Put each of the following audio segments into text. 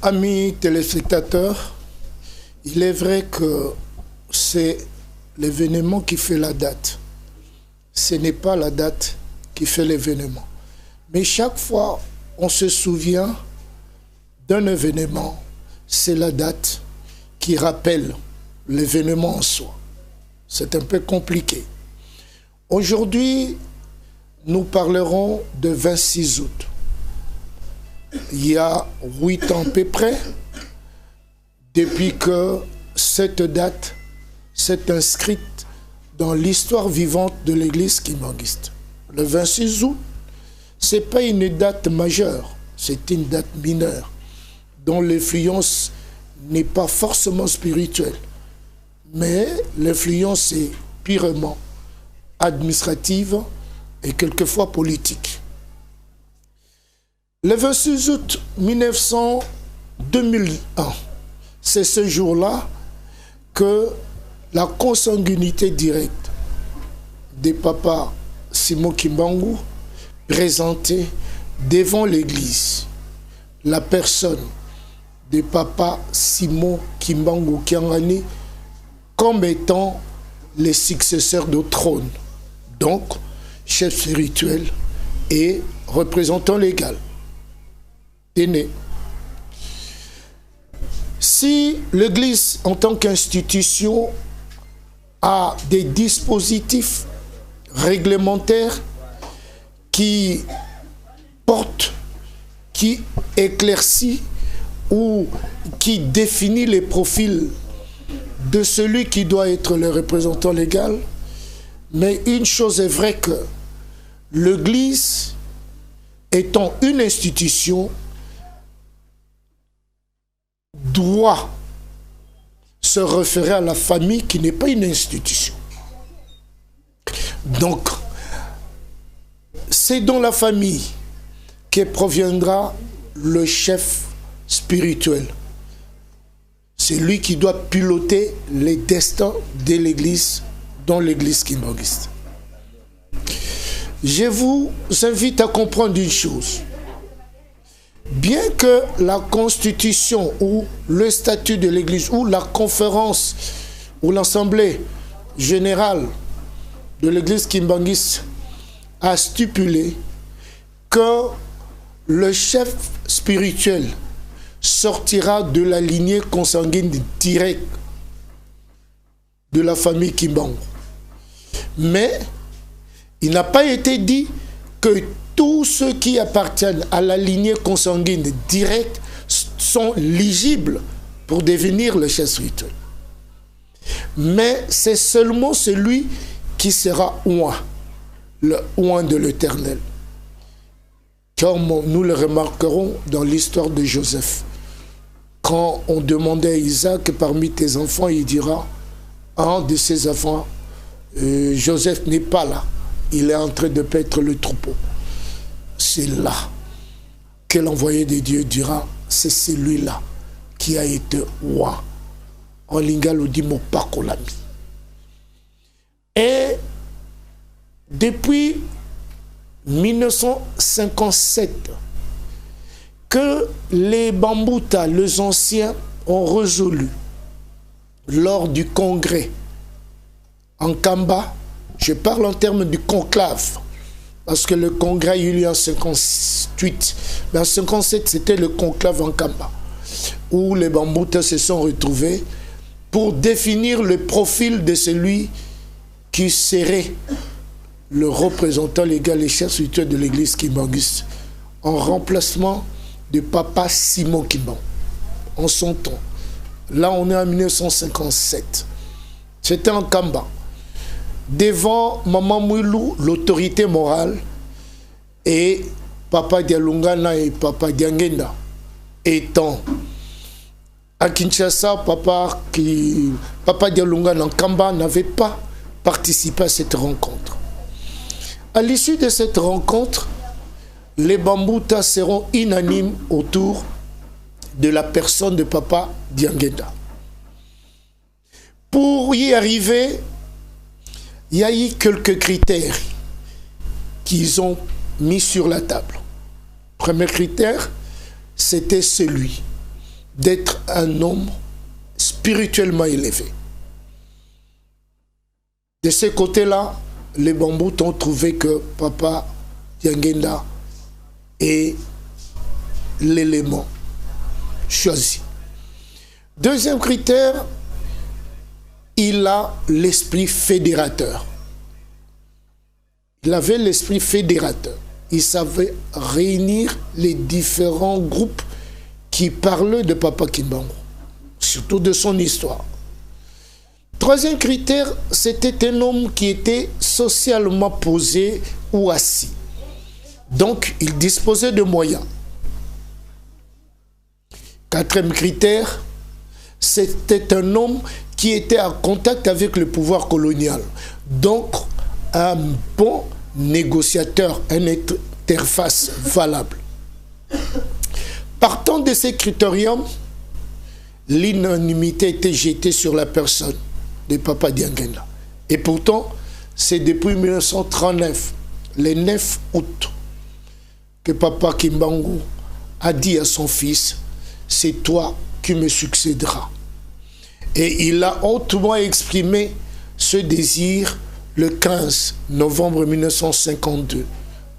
Amis téléspectateurs, il est vrai que c'est l'événement qui fait la date. Ce n'est pas la date qui fait l'événement. Mais chaque fois, on se souvient d'un événement, c'est la date qui rappelle l'événement en soi. C'est un peu compliqué. Aujourd'hui, nous parlerons de 26 août. Il y a 8 ans à peu près, depuis que cette date s'est inscrite dans l'histoire vivante de l'église kimbanguiste. Le 26 août, ce n'est pas une date majeure, c'est une date mineure, dont l'influence n'est pas forcément spirituelle, mais l'influence est purement administrative et quelquefois politique. Le 26 août 2001, c'est ce jour-là que la consanguinité directe de Papa Simon Kimbangu présentait devant l'église la personne de Papa Simon Kimbangu Kiangani comme étant les successeurs du trône, donc chef spirituel et représentant légal. Né. Si l'Église en tant qu'institution a des dispositifs réglementaires qui portent, qui éclaircissent ou qui définissent les profils de celui qui doit être le représentant légal, mais une chose est vraie que l'Église étant une institution doit se référer à la famille qui n'est pas une institution. Donc, c'est dans la famille que proviendra le chef spirituel. C'est lui qui doit piloter les destins de l'église, dans l'église kimbanguiste. Je vous invite à comprendre une chose. Bien que la constitution ou le statut de l'église ou la conférence ou l'assemblée générale de l'église kimbanguiste a stipulé que le chef spirituel sortira de la lignée consanguine directe de la famille Kimbangu. Mais il n'a pas été dit que tous ceux qui appartiennent à la lignée consanguine directe sont éligibles pour devenir le chef spirituel. Mais c'est seulement celui qui sera oint, le oint de l'Éternel. Comme nous le remarquerons dans l'histoire de Joseph. Quand on demandait à Isaac, parmi tes enfants, il dira, un de ses enfants, Joseph n'est pas là. Il est en train de paître le troupeau. C'est là que l'envoyé de Dieu dira, c'est celui-là qui a été roi. En lingala dit mon pakolami. Et depuis 1957, que les Bambouta, les anciens, ont résolu lors du congrès en Kamba, je parle en termes du conclave, parce que le congrès a eu lieu en 1958, mais en 1957, c'était le conclave en Kamba, où les Bambouta se sont retrouvés pour définir le profil de celui qui serait le représentant légal et chef spirituel de l'église kimbanguiste, en remplacement de Papa Simon Kimbangu, en son temps. Là, on est en 1957. C'était en Kamba. Devant Maman Mouilou, l'autorité morale, et Papa Dialungana et Papa Diangenda étant à Kinshasa, Papa Dialungana en Kamba n'avait pas participé à cette rencontre. À l'issue de cette rencontre, les Bambouta seront unanimes autour de la personne de Papa Diangenda. Pour y arriver, il y a eu quelques critères qu'ils ont mis sur la table. Premier critère, c'était celui d'être un homme spirituellement élevé. De ce côté-là, les Bambous ont trouvé que Papa Diangenda est l'élément choisi. Deuxième critère, il a l'esprit fédérateur. Il avait l'esprit fédérateur. Il savait réunir les différents groupes qui parlaient de Papa Kimbangu, surtout de son histoire. Troisième critère, c'était un homme qui était socialement posé ou assis. Donc, il disposait de moyens. Quatrième critère, c'était un homme qui était en contact avec le pouvoir colonial. Donc, un bon négociateur, une interface valable. Partant de ces critériums, l'unanimité était jetée sur la personne de Papa Diangenda. Et pourtant, c'est depuis 1939, le 9 août, que Papa Kimbangu a dit à son fils, c'est toi qui me succéderas. Et il a hautement exprimé ce désir le 15 novembre 1952.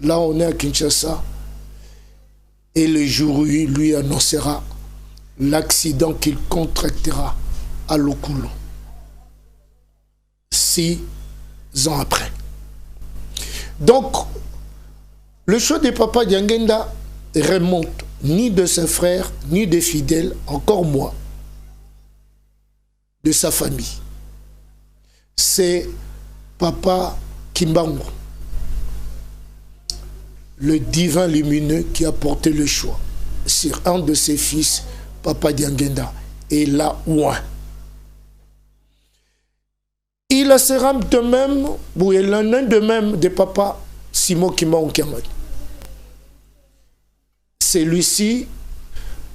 Là, on est à Kinshasa. Et le jour où il lui annoncera l'accident qu'il contractera à Lokulu. 6 ans après. Donc, le choix de Papa Diangenda remonte ni de ses frères, ni des fidèles, encore moins de sa famille. C'est Papa Kimbangu, le divin lumineux, qui a porté le choix sur un de ses fils, Papa Diangenda, et là, ouin. Il a sera de même, ou il en a de même de Papa Simon Kimbangu Kiamani. Celui-ci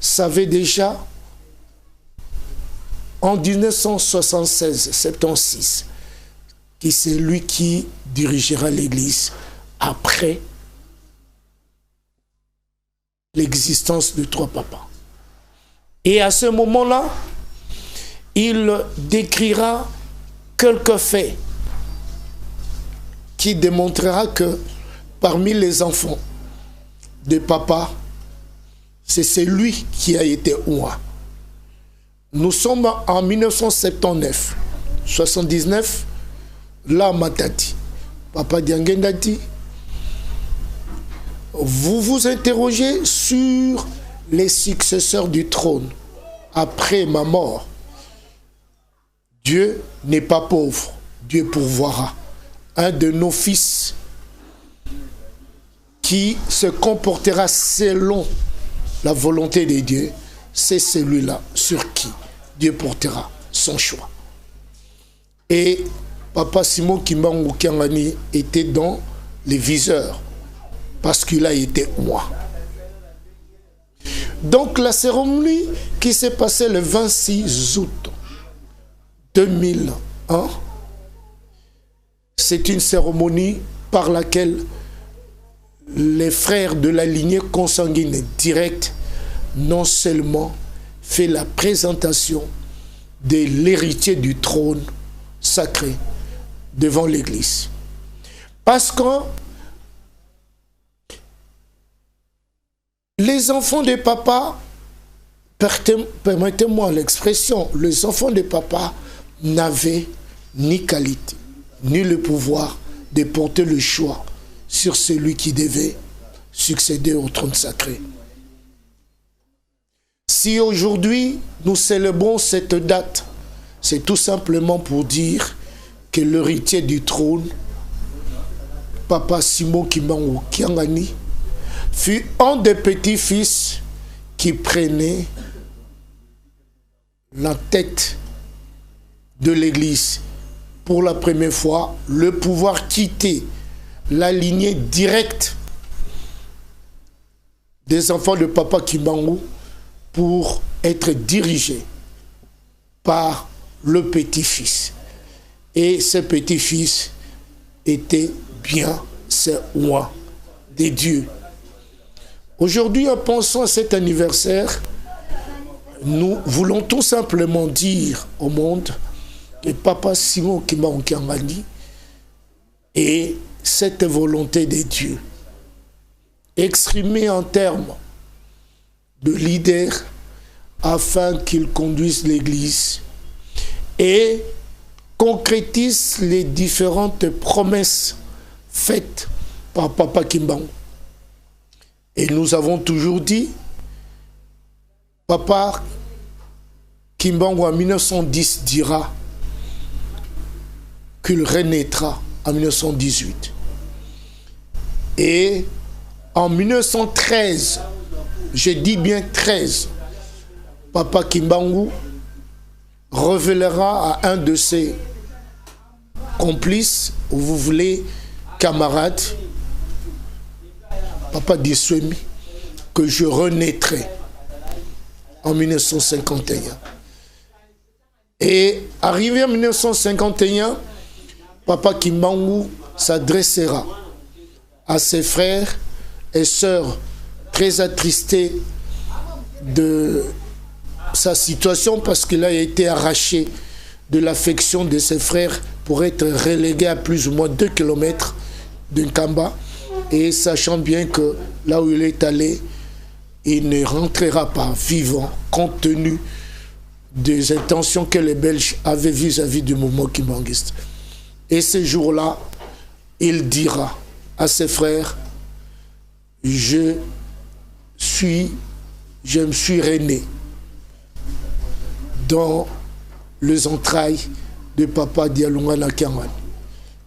savait déjà en 1976 que c'est lui qui dirigera l'Église après l'existence de trois papas. Et à ce moment-là, il décrira quelques faits qui démontrera que parmi les enfants de papa, c'est celui qui a été ouin. Nous sommes en 1979, 79, là Matati. Papa Diangenda dit, vous vous interrogez sur les successeurs du trône après ma mort. Dieu n'est pas pauvre, Dieu pourvoira. Un de nos fils qui se comportera selon la volonté de Dieu, c'est celui-là sur qui Dieu portera son choix. Et Papa Simon Kimbangu Kiamani était dans les viseurs parce qu'il a été roi. Donc la cérémonie qui s'est passée le 26 août 2001, c'est une cérémonie par laquelle les frères de la lignée consanguine directe non seulement fait la présentation de l'héritier du trône sacré devant l'Église. Parce que les enfants de papa, permettez-moi l'expression, les enfants de papa n'avaient ni qualité, ni le pouvoir de porter le choix sur celui qui devait succéder au trône sacré. Si aujourd'hui nous célébrons cette date, c'est tout simplement pour dire que l'héritier du trône, Papa Simon Kimbangu Kiamani, fut un des petits-fils qui prenait la tête de l'Église. Pour la première fois, le pouvoir quittait la lignée directe des enfants de Papa Kimbangu pour être dirigé par le petit-fils. Et ce petit-fils était bien ce roi des dieux. Aujourd'hui, en pensant à cet anniversaire, nous voulons tout simplement dire au monde que Papa Simon Kimbangu Nkiangani est cette volonté de Dieu exprimée en termes de leader afin qu'il conduise l'Église et concrétise les différentes promesses faites par Papa Kimbangu. Et nous avons toujours dit, Papa Kimbangu en 1910 dira qu'il renaîtra en 1918. Et en 1913, je dis bien 13, Papa Kimbangu révélera à un de ses complices, ou vous voulez, camarades, Papa Diswemi, que je renaîtrai en 1951. Et arrivé en 1951, Papa Kimbangu s'adressera à ses frères et sœurs très attristés de sa situation parce qu'il a été arraché de l'affection de ses frères pour être relégué à plus ou moins 2 km de Nkamba, et sachant bien que là où il est allé, il ne rentrera pas vivant compte tenu des intentions que les Belges avaient vis-à-vis du mouvement kimbanguiste. Et ce jour-là, il dira à ses frères, je me suis rené dans les entrailles de Papa Dialunga Nkiangani.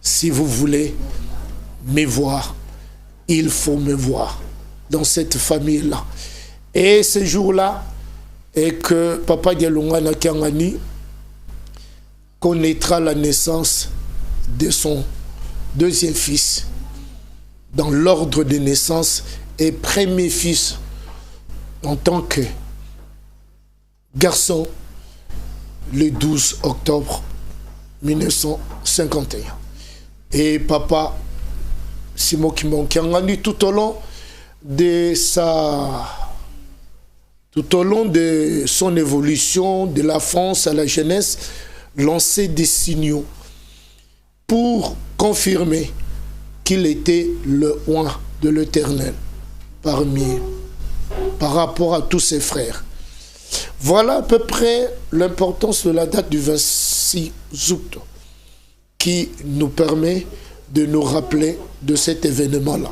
Si vous voulez me voir, il faut me voir dans cette famille-là. Et ce jour-là est que Papa Dialunga Nkiangani connaîtra la naissance de son deuxième fils dans l'ordre de naissance et premier fils en tant que garçon le 12 octobre 1951. Et Papa Simon Kimbangu Nkiangani, tout au long de son évolution de la France à la jeunesse, lançait des signaux pour confirmer qu'il était le oint de l'Éternel par rapport à tous ses frères. Voilà à peu près l'importance de la date du 26 août qui nous permet de nous rappeler de cet événement-là.